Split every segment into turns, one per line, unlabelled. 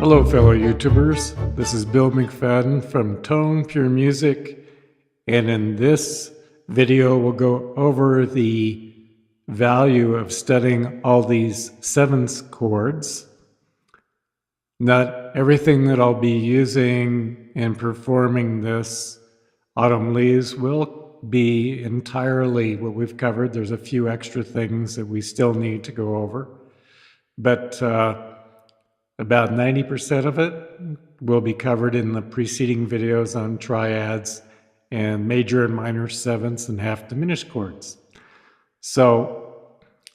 Hello fellow YouTubers, this is Bill McFadden from Tone Pure Music, and in this video we'll go over the value of studying all these sevenths chords. Not everything that I'll be using in performing this Autumn Leaves will be entirely what we've covered. There's a few extra things that we still need to go over, but about 90% of it will be covered in the preceding videos on triads and major and minor sevenths and half diminished chords. So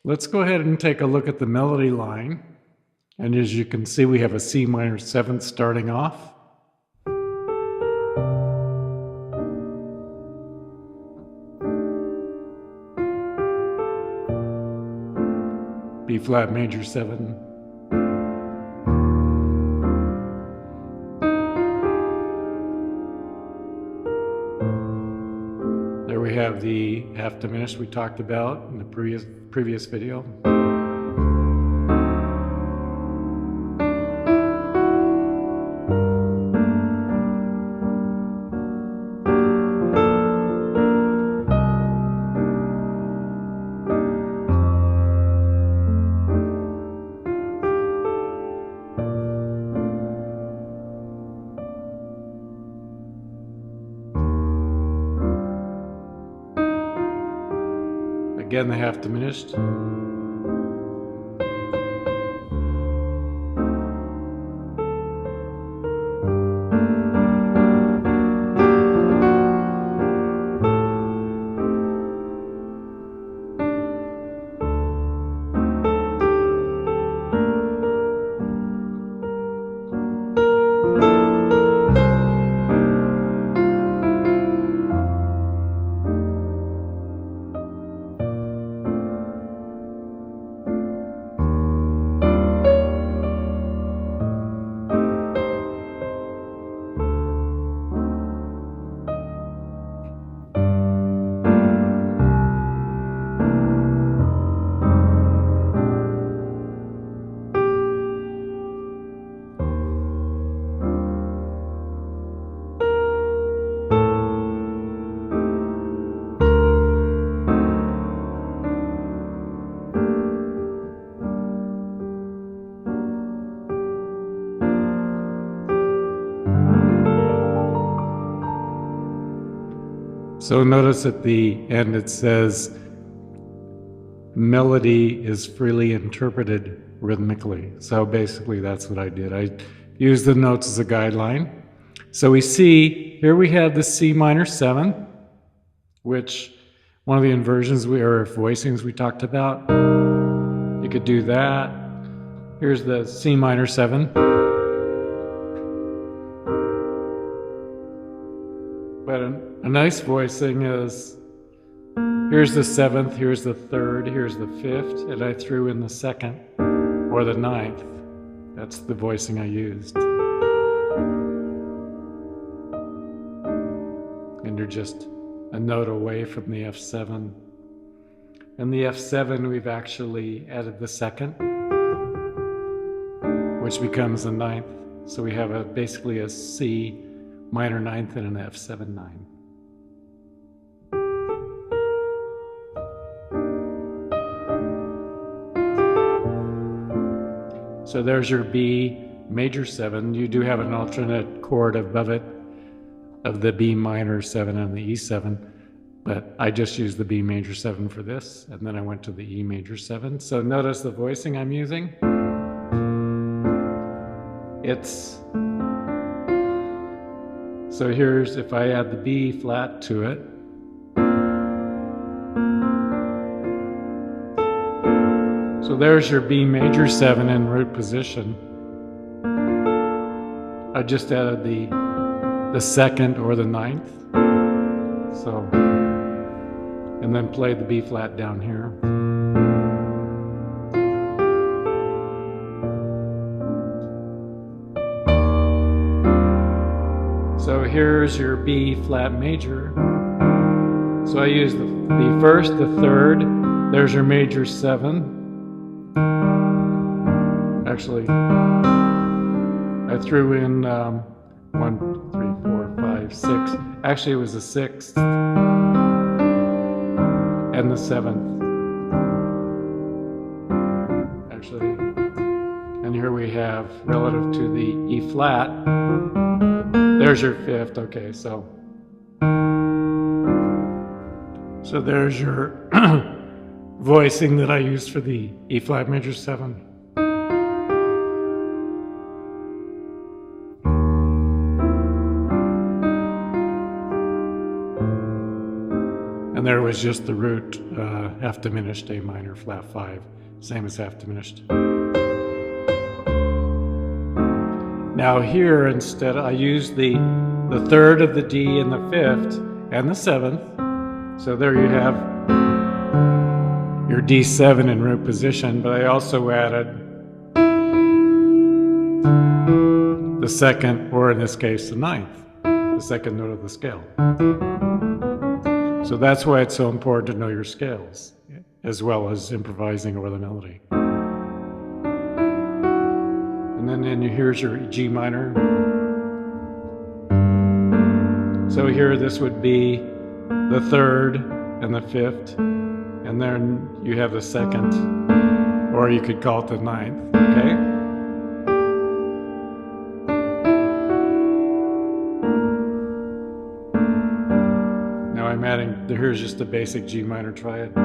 let's go ahead and take a look at the melody line. And as you can see, we have a C minor seventh starting off. B flat major 7. There we have the half diminished we talked about in the previous video. Again, the half diminished. So notice at the end it says, melody is freely interpreted rhythmically. So basically that's what I did. I used the notes as a guideline. So we see, here we have the C minor 7, which one of the inversions or voicings we talked about. You could do that. Here's the C minor 7. But a nice voicing is, here's the 7th, here's the 3rd, here's the 5th, and I threw in the 2nd or the 9th. That's the voicing I used. And you're just a note away from the F7. And the F7, we've actually added the 2nd, which becomes the 9th. So we have basically a C minor 9th and an F7 9. So there's your B major 7. You do have an alternate chord above it of the B minor 7 and the E7, but I just used the B major 7 for this, and then I went to the E major 7. So notice the voicing I'm using. So here's, if I add the B flat to it, so there's your B major 7 in root position. I just added the 2nd or the 9th. So, and then played the B flat down here. So here's your B flat major. So I use the 1st, the 3rd, there's your major 7. Actually, I threw in 1, 2, 3, 4, 5, 6. Actually, it was the 6th and the 7th. Actually, and here we have relative to the E flat. There's your 5th. Okay, so there's your voicing that I used for the E flat major 7. And there was just the root half diminished A minor flat 5, same as half diminished. Now here instead I used the 3rd of the D and the 5th and the 7th. So there you have your D7 in root position, but I also added the 2nd, or in this case the 9th, the 2nd note of the scale. So that's why it's so important to know your scales, as well as improvising over the melody. And then here's your G minor. So here this would be the 3rd and the 5th, and then you have the 2nd, or you could call it the 9th, okay? I'm adding, here's just a basic G minor triad.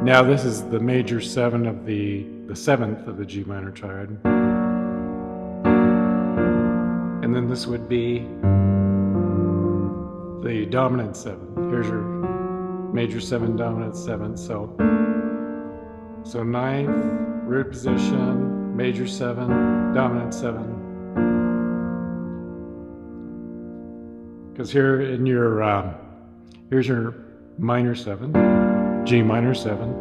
Now this is the major 7 of the 7th of the G minor triad. And then this would be the dominant 7. Here's your major 7, dominant 7. So 9th, root position, major 7, dominant 7. Because here in your here's your minor 7, G minor 7.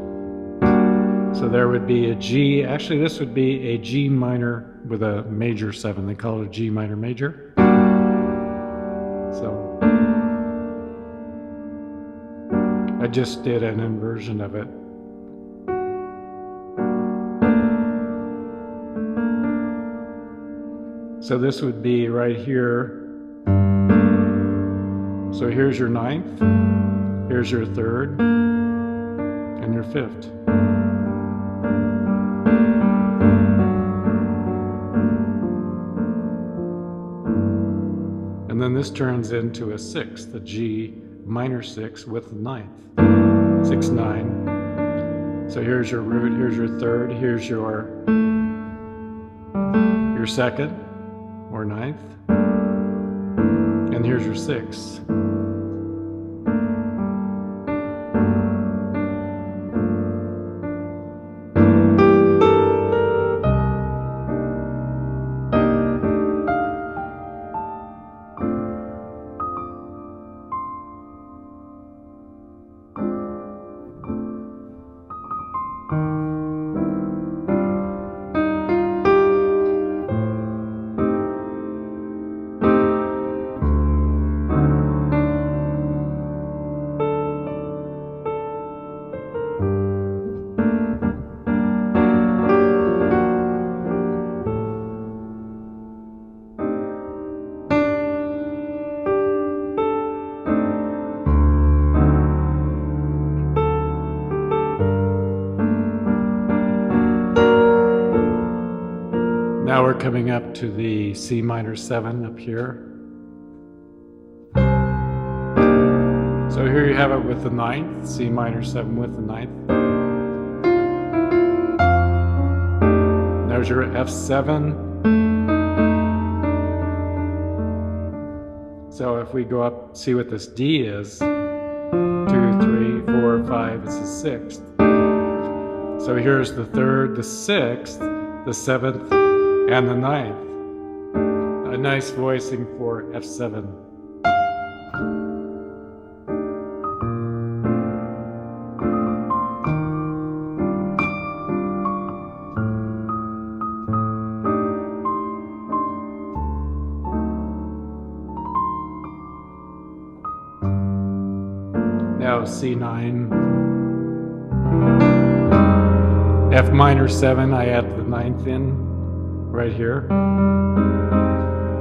So there would be a G, actually this would be a G minor with a major 7. They call it a G minor major. So I just did an inversion of it. So this would be right here. So here's your 9th, here's your 3rd, and your 5th. And then this turns into a 6th, a G minor 6 with the 9th, 6, 9. So here's your root, here's your 3rd, here's your 2nd, or 9th, and here's your 6th. Now we're coming up to the C minor 7 up here. So here you have it with the 9th, C minor 7 with the 9th. There's your F7. So if we go up, see what this D is, 2, 3, 4, 5, it's the 6th. So here's the 3rd, the 6th, the 7th, and the 9th. A nice voicing for F7. Now C9. F minor 7, I add the 9th in. right here.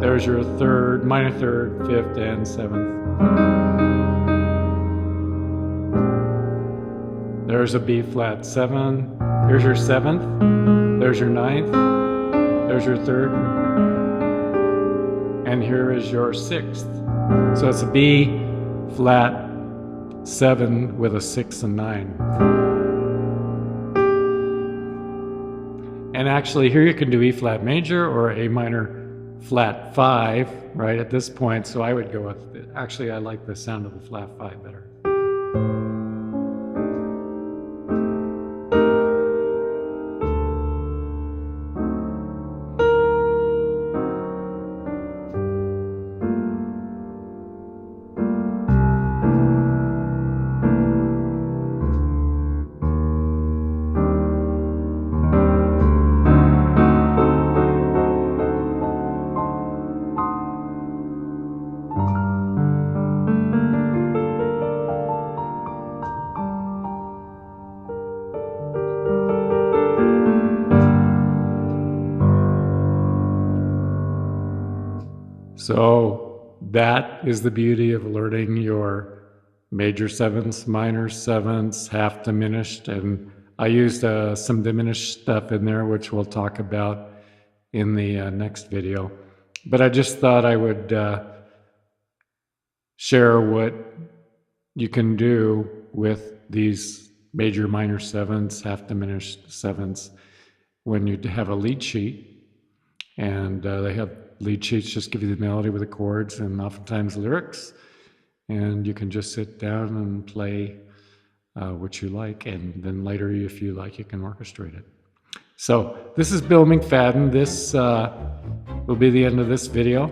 There's your third, minor third, fifth, and seventh. There's a B flat 7. Here's your 7th. There's your 9th. There's your 3rd. And here is your 6th. So it's a B flat 7 with a 6 and 9. And actually here you can do E flat major or A minor flat 5 right at this point. So I would go with, actually I like the sound of the flat 5 better. So that is the beauty of learning your major 7ths, minor 7ths, half diminished, and I used some diminished stuff in there, which we'll talk about in the next video. But I just thought I would share what you can do with these major minor 7ths, half diminished 7ths when you have a lead sheet. And they have lead sheets just give you the melody with the chords and oftentimes lyrics, and you can just sit down and play what you like, and then later if you like you can orchestrate it. So this is Bill McFadden. This will be the end of this video.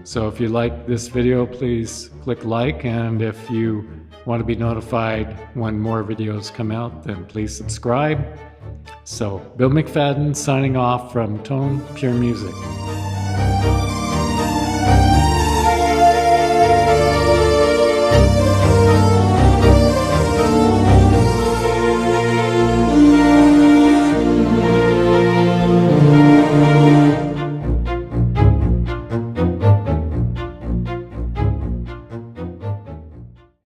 So if you like this video, please click like, and if you want to be notified when more videos come out, then please subscribe. So Bill McFadden signing off from Tone Pure Music.